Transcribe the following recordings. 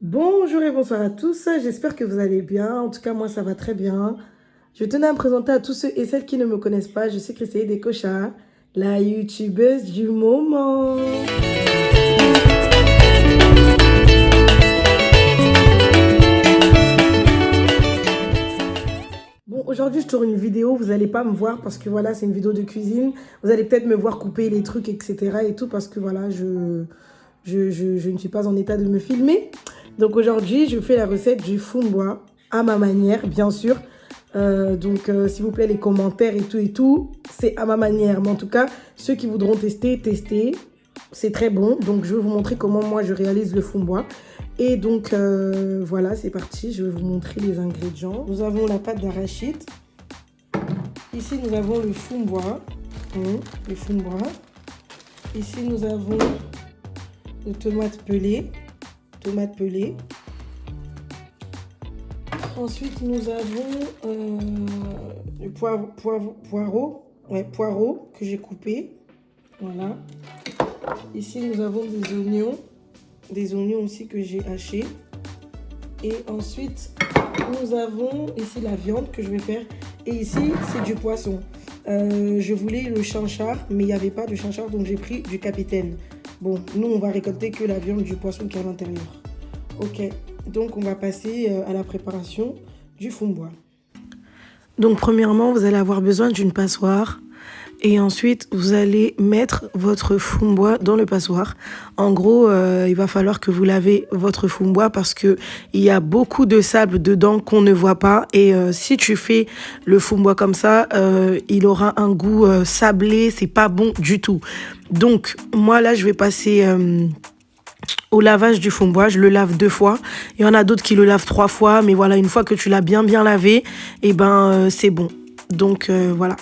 Bonjour et bonsoir à tous, j'espère que vous allez bien. En tout cas, moi, ça va très bien. Je tenais à me présenter à tous ceux et celles qui ne me connaissent pas. Je suis Christelle Dekocha, la youtubeuse du moment. Bon, aujourd'hui, je tourne une vidéo. Vous n'allez pas me voir parce que voilà, c'est une vidéo de cuisine. Vous allez peut-être me voir couper les trucs, etc. et tout parce que voilà, je ne suis pas en état de me filmer. Donc aujourd'hui, je fais la recette du fumboa à ma manière, bien sûr. S'il vous plaît, les commentaires et tout, c'est à ma manière. Mais en tout cas, ceux qui voudront tester, testez. C'est très bon. Donc, je vais vous montrer comment moi, je réalise le fumboa. Et donc, voilà, c'est parti. Je vais vous montrer les ingrédients. Nous avons la pâte d'arachide. Ici, nous avons le fumboa. Le fumboa. Ici, nous avons les tomates pelées. Ensuite, nous avons le poireau que j'ai coupé. Voilà. Ici, nous avons des oignons aussi que j'ai hachés. Et ensuite, nous avons ici la viande que je vais faire. Et ici, c'est du poisson. Je voulais le chanchard, mais il n'y avait pas de chanchard, donc j'ai pris du capitaine. Bon, nous, on va récolter que la viande du poisson qui est à l'intérieur. Ok, donc on va passer à la préparation du fumboa. Donc, premièrement, vous allez avoir besoin d'une passoire. Et ensuite, vous allez mettre votre fumboa dans le passoire. En gros, il va falloir que vous lavez votre fumboa parce qu'il y a beaucoup de sable dedans qu'on ne voit pas. Et si tu fais le fumboa comme ça, il aura un goût sablé. C'est pas bon du tout. Donc, moi, là, je vais passer au lavage du fumboa. Je le lave 2 fois. Il y en a d'autres qui le lavent 3 fois. Mais voilà, une fois que tu l'as bien lavé, et ben, c'est bon. Donc, voilà.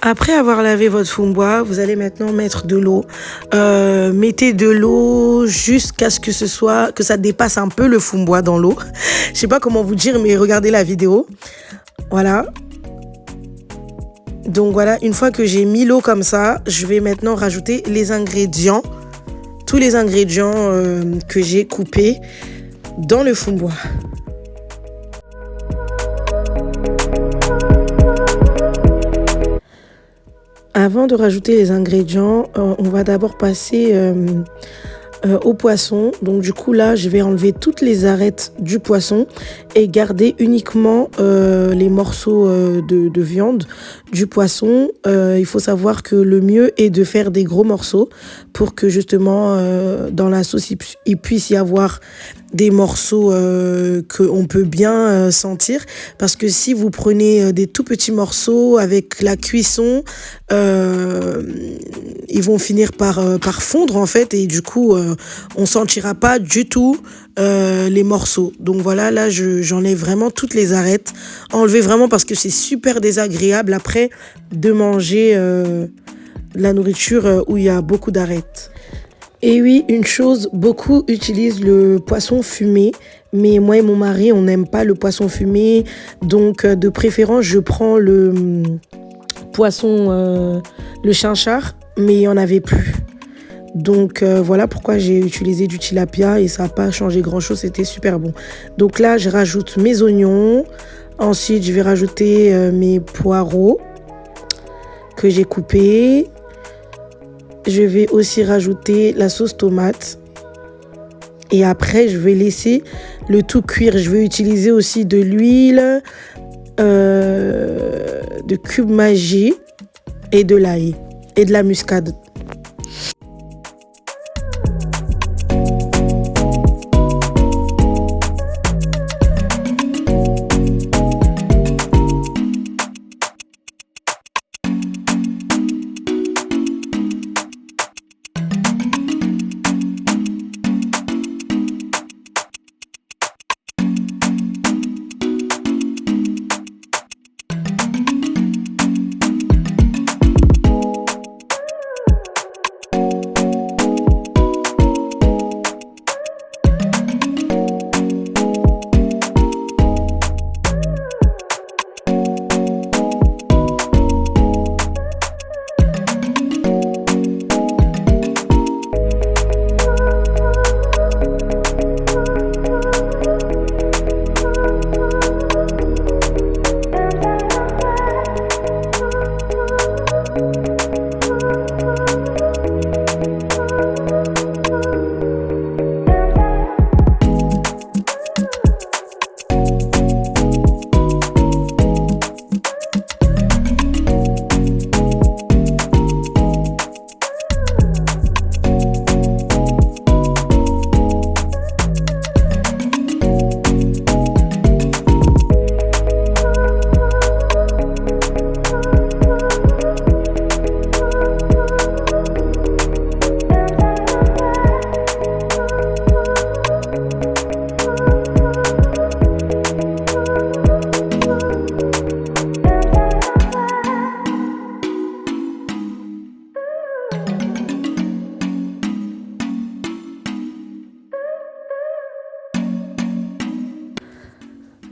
Après avoir lavé votre fumboa, vous allez maintenant mettre de l'eau. Mettez de l'eau jusqu'à ce que ça dépasse un peu le fumboa dans l'eau. Je sais pas comment vous dire, mais regardez la vidéo. Voilà. Donc voilà, une fois que j'ai mis l'eau comme ça, je vais maintenant rajouter les ingrédients. Tous les ingrédients que j'ai coupés dans le fumboa. Avant de rajouter les ingrédients, on va d'abord passer au poisson. Donc du coup là, je vais enlever toutes les arêtes du poisson et garder uniquement les morceaux de viande du poisson. Il faut savoir que le mieux est de faire des gros morceaux pour que justement dans la sauce il puisse y avoir des morceaux qu'on peut bien sentir, parce que si vous prenez des tout petits morceaux avec la cuisson, ils vont finir par fondre en fait, et du coup on sentira pas du tout les morceaux. Donc voilà, là j'enlève vraiment toutes les arêtes, enlever vraiment, parce que c'est super désagréable après de manger la nourriture où il y a beaucoup d'arêtes. Et oui, une chose, beaucoup utilisent le poisson fumé, mais moi et mon mari, on n'aime pas le poisson fumé, donc de préférence, je prends le poisson, le chinchard, mais il n'y en avait plus. Donc voilà pourquoi j'ai utilisé du tilapia et ça n'a pas changé grand-chose, c'était super bon. Donc là, je rajoute mes oignons, ensuite je vais rajouter mes poireaux que j'ai coupés. Je vais aussi rajouter la sauce tomate. Et après, je vais laisser le tout cuire. Je vais utiliser aussi de l'huile, de cube Maggi et de l'ail et de la muscade.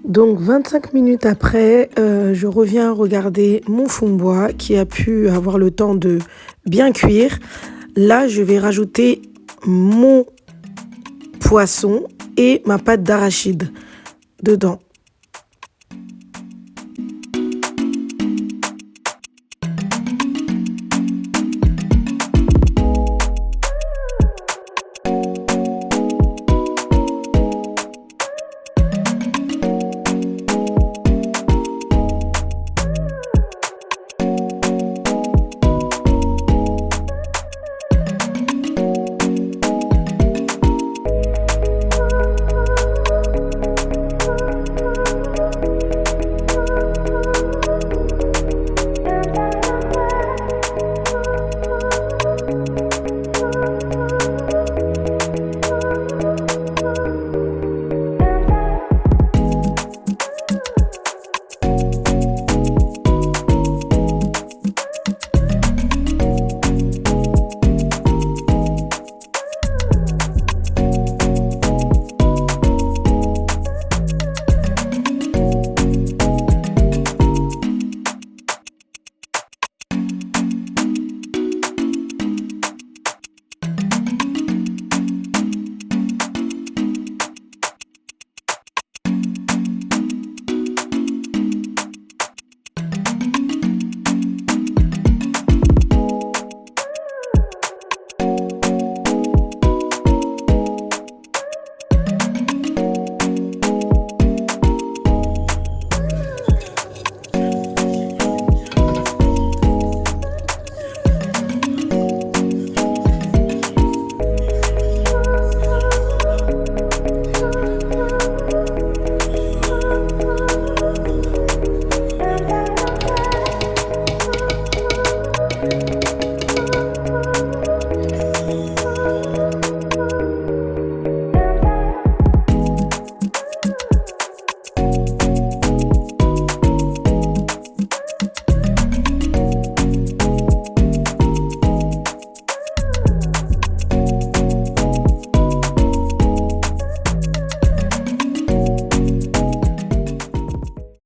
Donc 25 minutes après, je reviens regarder mon fond de bois qui a pu avoir le temps de bien cuire. Là, je vais rajouter mon poisson et ma pâte d'arachide dedans.